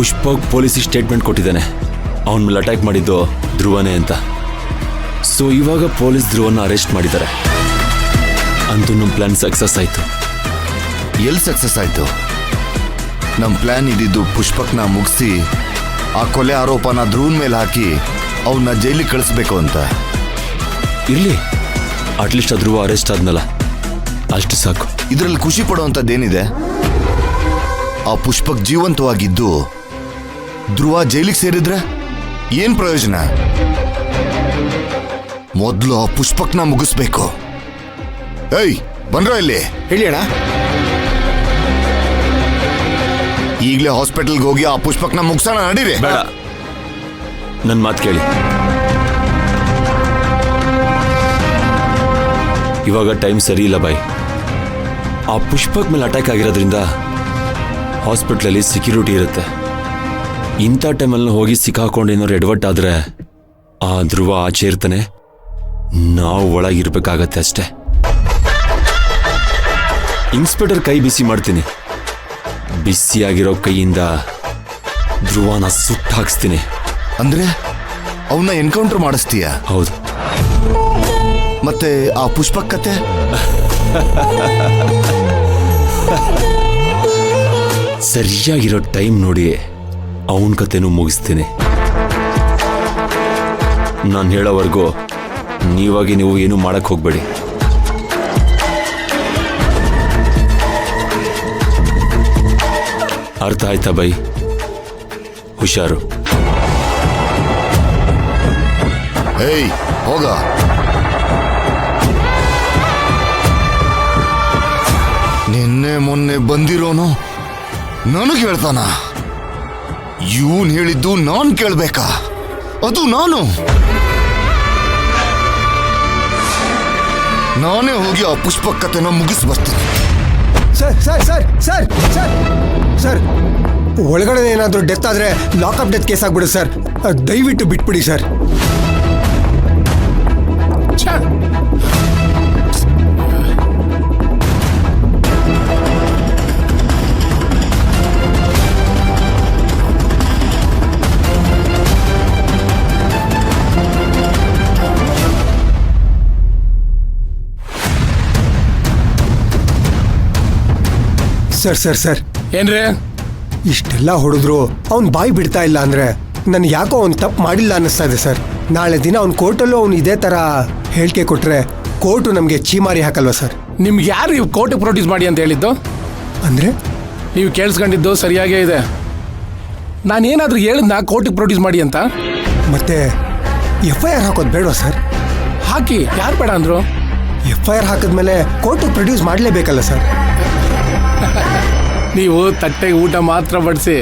Pushpak ಪೊಲೀಸಿಗೆ statement ಕೊಟ್ಟಿದ್ದಾನೆ. ಅವನ ಮೇಲೆ ಅಟ್ಯಾಕ್ ಮಾಡಿದ್ದು ಧ್ರುವನೇ ಅಂತ. ಸೊ ಇವಾಗ ಪೊಲೀಸ್ ಧ್ರುವನ್ನ ಅರೆಸ್ಟ್ ಮಾಡಿದ್ದಾರೆ. ಅಂತೂ ನಮ್ಮ ಪ್ಲಾನ್ ಸಕ್ಸಸ್ ಆಯ್ತು. ಎಲ್ಲಿ ಸಕ್ಸಸ್ ಆಯ್ತು? ನಮ್ಮ ಪ್ಲಾನ್ ಇದ್ದಿದ್ದು ಪುಷ್ಪಕ್ನ ಮುಗಿಸಿ ಆ ಕೊಲೆ ಆರೋಪನ ಧ್ರುವನ್ ಮೇಲೆ ಹಾಕಿ ಅವನ್ನ ಜೈಲಿಗೆ ಕಳಿಸ್ಬೇಕು ಅಂತ. ಇರ್ಲಿ, ಅಟ್ಲೀಸ್ಟ್ ಧ್ರುವ ಅರೆಸ್ಟ್ ಆದ್ನಲ್ಲ, ಅಷ್ಟು ಸಾಕು. ಇದರಲ್ಲಿ ಖುಷಿ ಪಡುವಂಥದ್ದೇನಿದೆ? ಆ ಪುಷ್ಪಕ್ ಜೀವಂತವಾಗಿದ್ದು ಧ್ರುವ ಜೈಲಿಗೆ ಸೇರಿದ್ರೆ ಏನ್ ಪ್ರಯೋಜನ? ಮೊದಲು ಆ ಪುಷ್ಪಕ್ನ ಮುಗಿಸ್ಬೇಕು. ಏಯ್ ಬಂದ್ರ ಇಲ್ಲಿ ಹೇಳಿ ಅಣ್ಣ. ಈಗಲೇ ಹಾಸ್ಪಿಟಲ್ಗೆ ಹೋಗಿ ಆ ಪುಷ್ಪಕ್ನ ಮುಗಿಸೋಣ, ನಡೀರಿ. ಬೇಡ, ನನ್ನ ಮಾತು ಕೇಳಿ. ಇವಾಗ ಟೈಮ್ ಸರಿ ಇಲ್ಲ ಬಾಯ್. ಆ ಪುಷ್ಪಕ್ ಮೇಲೆ ಅಟ್ಯಾಕ್ ಆಗಿರೋದ್ರಿಂದ ಹಾಸ್ಪಿಟ್ಲಲ್ಲಿ ಸೆಕ್ಯೂರಿಟಿ ಇರುತ್ತೆ. ಇಂಥ ಟೈಮಲ್ಲಿ ಹೋಗಿ ಸಿಕ್ಕಾಕೊಂಡು ಏನಾದ್ರು ಎಡವಟ್ ಆದ್ರೆ ಆ ಧ್ರುವ ಆಚೆ ಇರ್ತಾನೆ, ನಾವು ಒಳಗಿರ್ಬೇಕಾಗತ್ತೆ ಅಷ್ಟೇ. ಇನ್ಸ್ಪೆಕ್ಟರ್ ಕೈ ಬಿಸಿ ಮಾಡ್ತೀನಿ. ಬಿಸಿಯಾಗಿರೋ ಕೈಯಿಂದ ಧ್ರುವನ ಸುಟ್ಟು ಹಾಕ್ಸ್ತೀನಿ. ಅಂದ್ರೆ ಅವನ್ನ ಎನ್ಕೌಂಟರ್ ಮಾಡಿಸ್ತೀಯ? ಹೌದು. ಮತ್ತೆ ಆ ಪುಷ್ಪಕ್ ಕತೆ? ಸರಿಯಾಗಿರೋ ಟೈಮ್ ನೋಡಿ ಅವನ ಕತೆನೂ ಮುಗಿಸ್ತೀನಿ. ನಾನು ಹೇಳೋವರೆಗೂ ನೀವಾಗಿ ನೀವು ಏನು ಮಾಡಕ್ ಹೋಗ್ಬೇಡಿ. ಅರ್ಥ ಆಯ್ತಾ ಬೈ? ಹುಷಾರು. ಏಯ್ ಹೋಗ. ನಿನ್ನೆ ಮೊನ್ನೆ ಬಂದಿರೋನು ನನಗೆ ಹೇಳ್ತಾನ? ಇವನ್ ಹೇಳಿದ್ದು ನಾನ್ ಕೇಳ್ಬೇಕಾ? ಅದು ನಾನೇ ಹೋಗಿ ಆ ಪುಷ್ಪಕ್ ಕತೆನ ಮುಗಿಸ್ ಬರ್ತೀನಿ. Sir sir sir sir sir sir, ಒಳಗಡೆ ಏನಾದರೂ ಡೆತ್ ಆದ್ರೆ ಲಾಕಪ್ ಡೆತ್ ಕೇಸ್ ಆಗ್ಬಿಡುತ್ತೆ ಸರ್. ದಯವಿಟ್ಟು ಬಿಟ್ಬಿಡಿ ಸರ್. ಸರ್ ಸರ್ ಸರ್, ಏನ್ರಿ ಇಷ್ಟೆಲ್ಲ ಹೊಡೆದ್ರು ಅವ್ನು ಬಾಯಿ ಬಿಡ್ತಾ ಇಲ್ಲ ಅಂದ್ರೆ ನನ್ಗೆ ಯಾಕೋ ಅವ್ನು ತಪ್ಪು ಮಾಡಿಲ್ಲ ಅನ್ನಿಸ್ತಾ ಇದೆ ಸರ್. ನಾಳೆ ದಿನ ಅವ್ನು ಕೋರ್ಟಲ್ಲೂ ಅವ್ನು ಇದೇ ಥರ ಹೇಳಿಕೆ ಕೊಟ್ಟರೆ ಕೋರ್ಟು ನಮಗೆ ಚೀಮಾರಿ ಹಾಕಲ್ವಾ ಸರ್? ನಿಮ್ಗೆ ಯಾರು ಇವ್ ಕೋರ್ಟಿಗೆ ಪ್ರೊಡ್ಯೂಸ್ ಮಾಡಿ ಅಂತ ಹೇಳಿದ್ದು? ಅಂದರೆ ನೀವು ಕೇಳಿಸ್ಕೊಂಡಿದ್ದು ಸರಿಯಾಗೇ ಇದೆ. ನಾನೇನಾದರೂ ಹೇಳಿದ್ನ ಕೋರ್ಟಿಗೆ ಪ್ರೊಡ್ಯೂಸ್ ಮಾಡಿ ಅಂತ? ಮತ್ತೆ FIR ಹಾಕೋದು ಬೇಡವಾ ಸರ್? ಹಾಕಿ, ಯಾರು ಬೇಡ ಅಂದರು? FIR ಹಾಕಿದ್ಮೇಲೆ ಕೋರ್ಟಿಗೆ ಪ್ರೊಡ್ಯೂಸ್ ಮಾಡಲೇಬೇಕಲ್ಲ ಸರ್? ನೀವು ತಟ್ಟೆಗೆ ಊಟ ಮಾತ್ರ ಬಡಿಸಿ,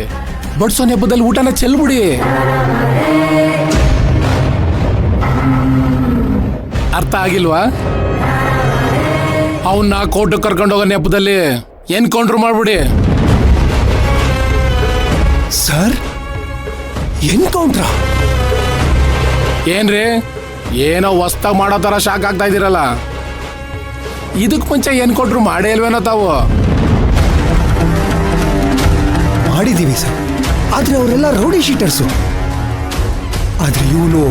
ಬಡಿಸೋ ನೆಪದಲ್ಲಿ ಊಟನ ಚೆಲ್ಬಿಡಿ. ಅರ್ಥ ಆಗಿಲ್ವಾ? ಅವನ್ನ ಕೋರ್ಟಿಗೆ ಕರ್ಕೊಂಡು ಹೋಗೋ ನೆಪದಲ್ಲಿ ಎನ್ಕೌಂಟ್ರ್ ಮಾಡ್ಬಿಡಿ. ಸರ್, ಎನ್ಕೌಂಟ್ರಾ? ಏನ್ರಿ ಏನೋ ಹೊಸ್ತಾಗಿ ಮಾಡೋ ಥರ ಶಾಕ್ ಆಗ್ತಾ ಇದ್ದೀರಲ್ಲ? ಇದಕ್ಕೆ ಮುಂಚೆ ಎನ್ಕೌಂಟ್ರ್ ಮಾಡೇ ಇಲ್ವೇನೋ ತಾವು? ಮಾಡಿದ್ದೀವಿ ಸರ್, ಆದರೆ ಅವರೆಲ್ಲ ರೌಡಿ ಶೀಟರ್ಸು. ಆದರೆ ಇವನು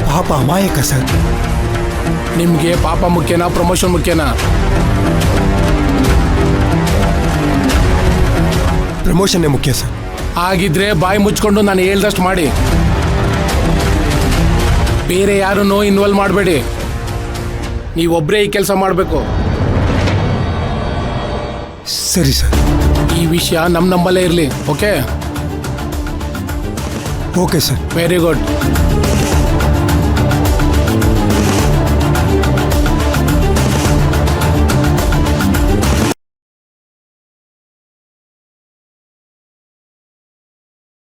ಪಾಪ ಅಮಾಯಕ ಸರ್. ನಿಮ್ಗೆ ಪಾಪ ಮುಖ್ಯನಾ ಪ್ರಮೋಷನ್ ಮುಖ್ಯನಾ? ಪ್ರಮೋಷನ್ನೇ ಮುಖ್ಯ ಸರ್. ಆಗಿದ್ರೆ ಬಾಯಿ ಮುಚ್ಕೊಂಡು ನಾನು ಹೇಳ್ದಷ್ಟು ಮಾಡಿ, ಬೇರೆ ಯಾರನ್ನೂ ಇನ್ವಾಲ್ವ್ ಮಾಡಬೇಡಿ. ನೀವೊಬ್ಬರೇ ಈ ಕೆಲಸ ಮಾಡಬೇಕು. ಸರಿ ಸರ್. ಈ ವಿಷಯ ನಮ್ಮಲ್ಲೇ ಇರಲಿ. Okay okay sir. Very good.